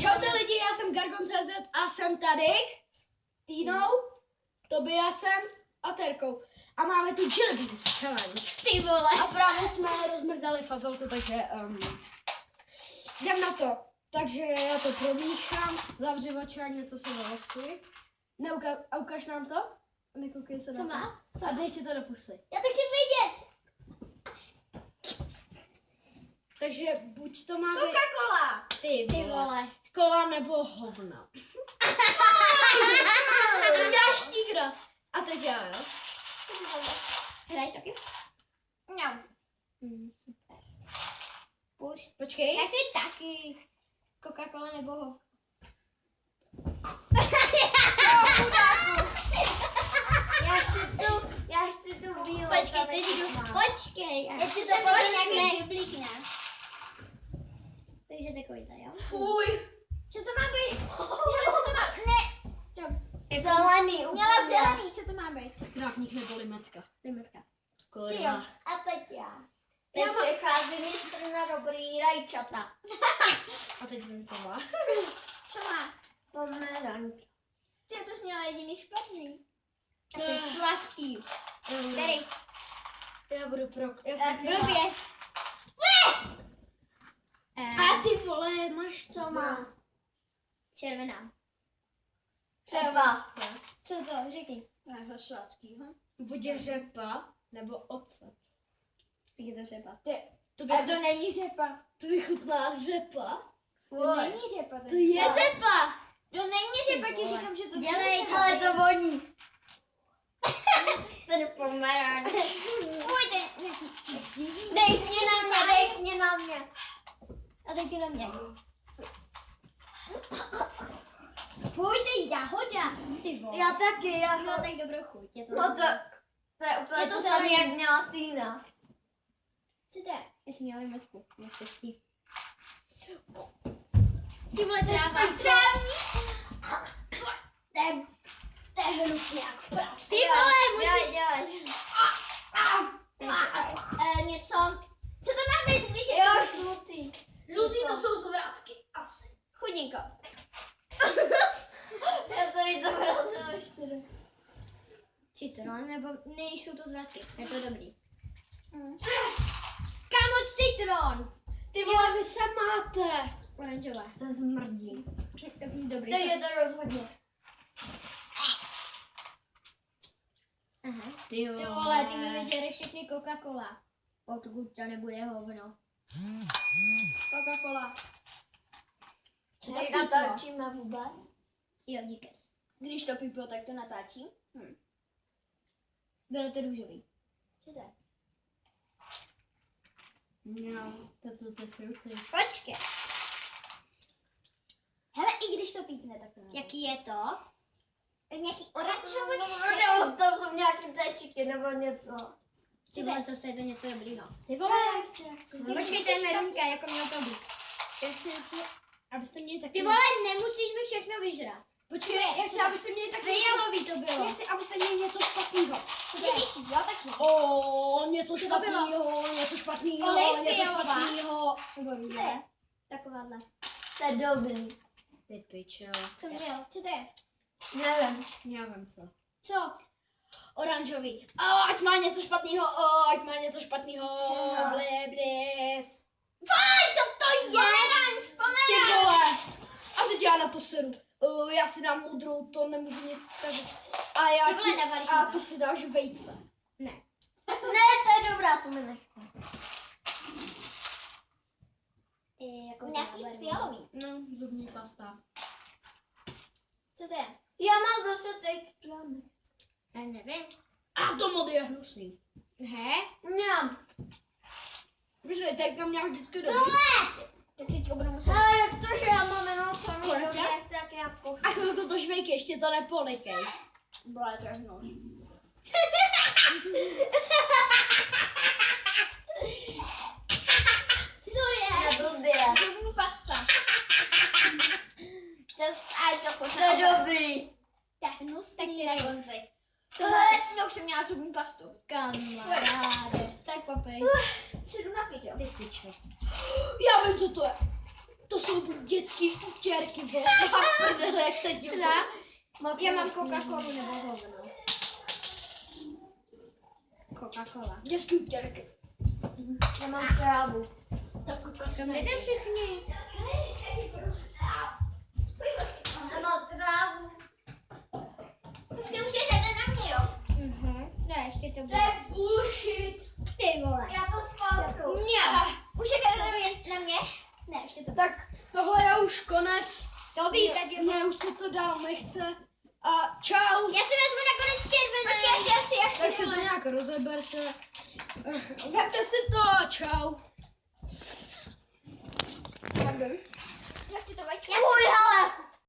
Čaute lidi, já jsem Gargon.cz a jsem tady s Týnou, Tobiasem a Terkou. A máme tu Jelly Beans Challenge. Ty vole. A právě jsme rozmrdali fazolku, takže jdem na to. Takže já to promíchám, zavři oči a něco se vylosuj. A ukaž nám to. Nekoukej se Co na to. má? A dej si to do pusy. Já to chci vidět. Takže buď to má být... Coca-Cola. Ty Ty vole. vole. Kola nebo hovna. Já jsem dělala štígra. A teď já, jo? Hraješ taky? No. Super. Pušť. Počkej. Já chci taky. Coca-Cola nebo ho. Já chci tu bílou. Počkej, teď jdu. Počkej. Já chci to nějaký kyblík, ne? Takže takový tady, jo? Fuj. Co to má být? Co to má? Ne. Zelený. Měla zelený, co to má být? Trávník nebo limetka. Limetka. Kurva. Ty jo. A teď já. Teď přechází mistr na dobrý rajčata. A teď vím, co má. Co má? Pomeranč. Ty to sněla jediný špatný. A to je sladký. Tady. Já budu pro... Já Tak jsem blbě. A ty vole, máš Co má? Červená. Třeba. Co to? Řekni. Máš sladkýho. Vodě řepa nebo ocet. Jak je to řepa? To není řepa. To vychutná řepa. To není řepa. To je řepa. To není řepa, ti říkám, že to Dělej, ale to voní. Ten pomeranč. Fuj, dej mě na mě. A taky na mě. Fuj, to je jahoda. Ty vole. Já taky, já No tak dobrou chuť. Je to to je úplně Je to to samé, zelený. jak měla Týna. Co to je? Já jsem měla limetku. Naštěstí. Ty vole, tráva. To je hnusně jak prase. Ty vole, Dělej. něco. Co to má být, když je Jo, žlutý. Žlutý to jsou zvratky. Asi. chudinko? Já jsem jí to vrátila čtyři. Citron, nebo nejsou to zvratky. Je to dobrý. Kámo, citron! Ty vole, vy se máte. Oranžová. To zmrdí. Dobrý. To je to rozhodně. Aha. Ty Ty vole, ty mi vyžereš všechny Coca-Cola. Pokud to nebude hovno. Coca-Cola. Co to Tady píplo? natáčíme vůbec. Jo, díky. Když to píplo, tak to natáčí. Bylo to růžový. Co to je? No, to je fruity. Počkej. Hele, i když to pípne, tak to ne. Jaký je to? Nějaký oranžovačky. No, tam jsou nějaké téčiky nebo něco. Ty vole, co je to něco dobrýho. Ty vole. Počkej, to je merunka, jako měl to být. Já chci něco, abyste měli taky... Ty vole, nemusíš mi všechno vyžrat. Počkej, já chci, abyste měli taky... Fialový to bylo. Já chci, abyste měli něco špatného. Ježiši, jo, taky. Něco Co to bylo? špatného, něco špatného, Olej něco fialová. špatného. Nebo růže. Takováhle. To je dobrý. Ty pičo. Co měl? Co to je? Nevím. Já vím co. Co? Oranžový. Ať má něco špatného, ať má něco špatného. Bleblis. Faj, co to je? Oranž, Ty vole. A teď já na to seru. Já si dám modrou, to nemůžu nic zkazit. A já Ty vole, nevaríš a mi ty si dáš vejce. Ne. Ne, to je dobrá, to mi nechte. Jako nějaký fialový. No, zubní pasta. Co to je? Já mám zase teď plány. Já nevím. A to modrý je hnusný. He? Mňam. Víš, tak tam měla vždycky dobrý. Tak teď budu muset. Ale jak to, že já mám jenom co mi Konečně? dobrý, tak já pošlu. A chvilku to švejky, ještě to nepolikej. Bude to hnus. Co je? Neblbě. Zubní pasta. Just, Aj to to pořád. je dobrý. To je hnusný na konci. To už jsem měla zubní pastu. Kamaráde. Tak papej. 7 na 5, jo. Ty pičo. Já vím, co to je. To jsou dětský utěrky, vole. Prdele, jak se dělá. Já mám Coca-Colu nebo hovno. Coca-Cola. Dětský utěrky. Já mám krávu. Tak Kam jdete všichni? Já mám krávu. Počkej, už je řada na mě, jo? Ne, ještě to To bude. je bullshit. Ty vole. Já to spálku. Už je řada na mě? Ne, ještě to. Tak tohle je už konec. To ví, takže... Mně už se to dál nechce. A čau. Já si vezmu nakonec červené. Počkej, já chci. Tak se to nějak rozeberte. Vemte si to a čau. Já chci to vaďka. Uj, hele.